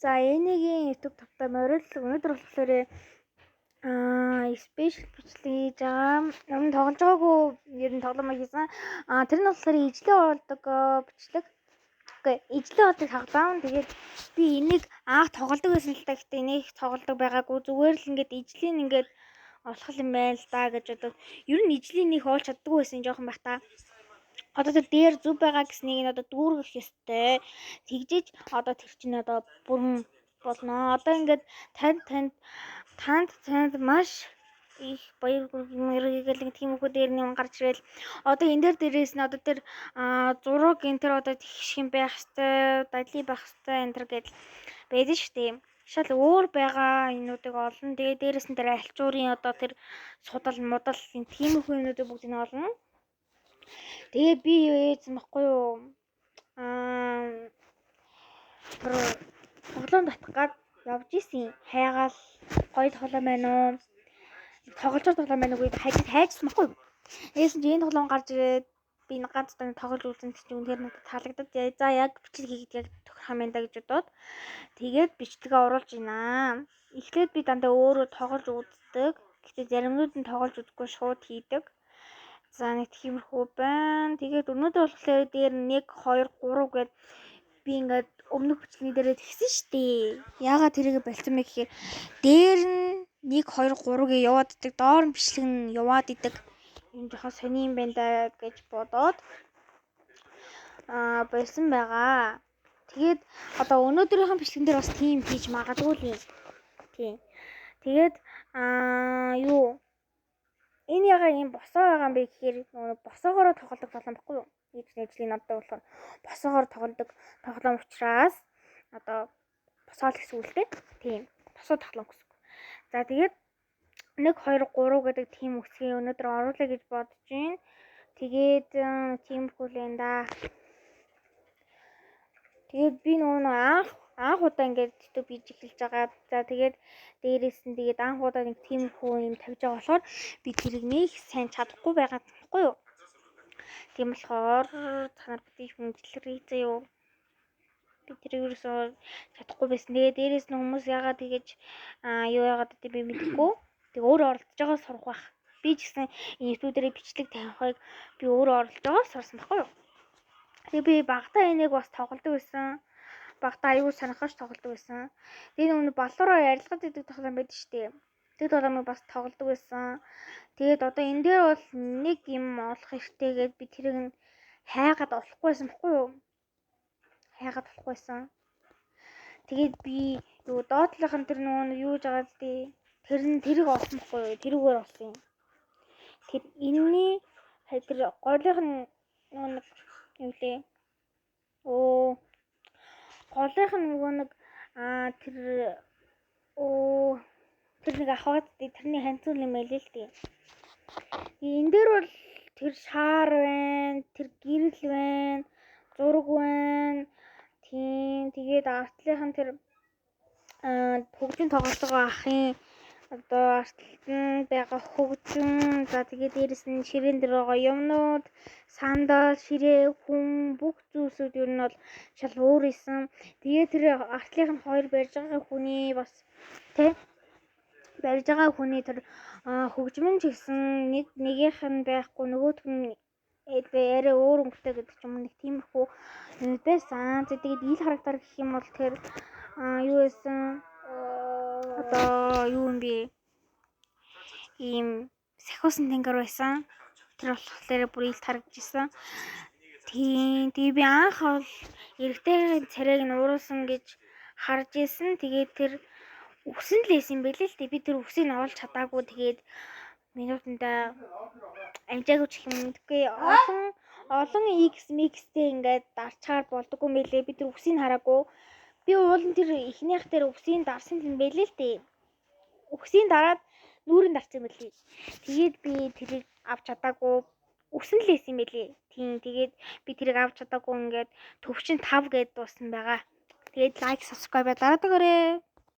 За энэгийн YouTube тавтай морил өнөөдөр болохоор спешиал бичлэг хийж байгаа. Өмнө тоглож байгаагүй ер нь тоглоом хийсэн. Тэр нь болохоор ижлээ болдог бичлэг. Окей, ижлээ болдог тоглоом. Тэгээд би энийг анх тоглодог байсан л та. Гэхдээ энийг тоглодог байгаагүй. Зүгээр л ингээд ижлийн ингээд олох юм байна л да гэж бодоод ер нь ижлийн нэг оолж чаддгүй байсан жоохон байх та. Одоо тэр дээр зүв байгаа гэснийг нь одоо дүүргэх ёстой. Тэгжиж одоо тэр чинь одоо бүрэн болно. Одоо ингээд танд маш их баяр хүргээл тийм их дээр нэм гарч ирэл. Одоо энэ дээрээс нь одоо тэр зураг энэ тэр одоо тэгш юм байх хэвээр, дали байх хэвээр энэ төр гэж байдаг шүү дээ. Шал өөр байгаа юмнуудыг олно. Тэгээ дээрээс нь тэр альчуурын одоо тэр судал модал тийм их юмнуудыг бүгдийг нь олно. Тэгээ би юу ээсэн баггүй юу? Тоглоом татах гад явж исэн. Хайгаал гоё тоглоом байна уу? Тоглолцоор тоглоом байна уу гэж хайжсан баггүй юу? Ээсэн чи энэ тоглоом гарч ирээд би ганц удаа тоглож үзэн чинь үнээр надад таалагдаад за яг бичлэг хийгээд яг тохирох юм байна гэж бодоод тэгээд бичлэгээ оруулж байна. Эхлээд би дандаа өөрөө тоглож үздэг. Гэхдээ заримнууд нь тоглож үзэхгүй шууд хийдэг. За нэг тиймэрхүү байна. Тэгээд өнөөдөр болохоор дээр 1 2 3 гэд би ингээд өмнөх бичлэгийн дээрээ тэгсэн штий. Яагаад тэрийг болцсон бэ гэхээр дээр нь 1 2 3 гээ яваад идэг, доор нь бичлэг нь яваад идэг. Юм жоохон сони юм байна да гэж бодоод болсон байгаа. Тэгээд одоо өнөөдрийнхэн бичлэгэн дээр бас тийм хийж магадгүй л юм. Тийм. Тэгээд юу энэ ягаа юм босоо байгаа юм бэ гэхээр босоогоор тоглодог тоглоом баггүй юу? Ижлийн надад болохоор босоогоор тоглодог тоглоом учраас одоо босоол гэсэн үг л дээ. Тийм. Босоо тоглоом гэсэн үг. За тэгээд 1 2 3 гэдэг тийм үсгийг өнөөдөр оруулъя гэж бодож байна. Тэгээд тиймэрхүү л энэ да. Тэгээд би нөгөө анх удаа ингээд YouTube хийж эхэлж байгаа. За тэгээд дээрээс нь тэгээд анх удаа нэг тиймэрхүү юм тавьж байгаа болохоор би тэрийг нэг сайн чадахгүй байгаа байхгүй юу? Тийм болохоор та нар бити хүндлэрээ заяа. Би тэрийг юусоо чадахгүй байсан. Тэгээд дээрээс нь хүмүүс яагаад тэгэж юу яагаад гэдэг би мэдэхгүй. Тэг өөрөө оролдож байгаа сурах байх. Би ч гэсэн YouTube дээр бичлэг тавихыг би өөрөө оролдож байгаа сурсан байхгүй юу? Тэгээ би багтаа энийг бас тоглодог байсан. Багтаа аюул сонирхож тоглодог байсан. Тэгээ нөгөө балуураа ярилцлагад идэг тоглоом байдаг шүү дээ. Тэр тоглоомыг бас тоглодог байсан. Тэгээд одоо энэ дээр бол нэг юм олох хэрэгтэй гэд би тэрийг нь хайгаад олохгүйсэн баггүй юу? Хайгаад олохгүйсэн. Тэгээд би юу доотлохын тэр нөгөө юу гэж байгаа зү тэрийг олсон баггүй юу? Тэрүүгээр олсон юм. Тэр энэний тэр голынх нь нэг юу лээ? Голынх нь нөгөө нэг тэр нэг ахаад тэрний ханцуул юм байл л дээ. Энэ дээр бол тэр шаар байна, тэр гэрэл байна, зураг байна. Тийм тэгээд артлынхан тэр хөгжим тоглож байгаа ахын одоо артлан байгаа хөгжим. За тэгээд дээрэс нь ширээн дээр байгаа юмнууд, сандал, ширээ, хүн бүх зүйлсүүд ер нь бол шал өөр исэн. Тэгээд тэр артлынх нь хоёр барьж байгаа хүний бас тий барьж байгаа хүний тэр хөгжим нь ч гэсэн нэгийнх нь байхгүй нөгөөх нь арай өөр өнгөтэй гэдэг ч юм уу нэг тиймэрхүү юм байсан. Тэгээд ил харагдаар гэх юм бол тэр юу байсан одоо юу юм бэ? Ийм сахиусан тэнгэр байсан. Тэр болохоор бүр илт харагдчихсан. Тийм би анх бол эрэгтэй царайг нь уруулсан гэж харж исэн. Тэгээд тэр үгсэн л байсан байлээ л дээ. Би тэр үгсийг нь олж чадаагүй. Тэгээд минутанда амжаагүй ч юм мэдгүй. Олон X-тэй ингээд дарчаар болдоггүй юм байлээ. Би тэр үгсийг хараагүй. Би уулын тэр ихнийх дээр үгсийг дарсан юм байлээ л дээ. Үгсийг дараад нүүрэн дарсан байлээ. Тэгээд би тэрийг авч чадаагүй. Үгсэн л байсан юм байлээ. Тийм тэгээд би тэрийг авч чадаагүй ингээд төвчин 5 гэдээ дууссан байгаа. Тэгээд лайк, subscribe дараадаг өрөө.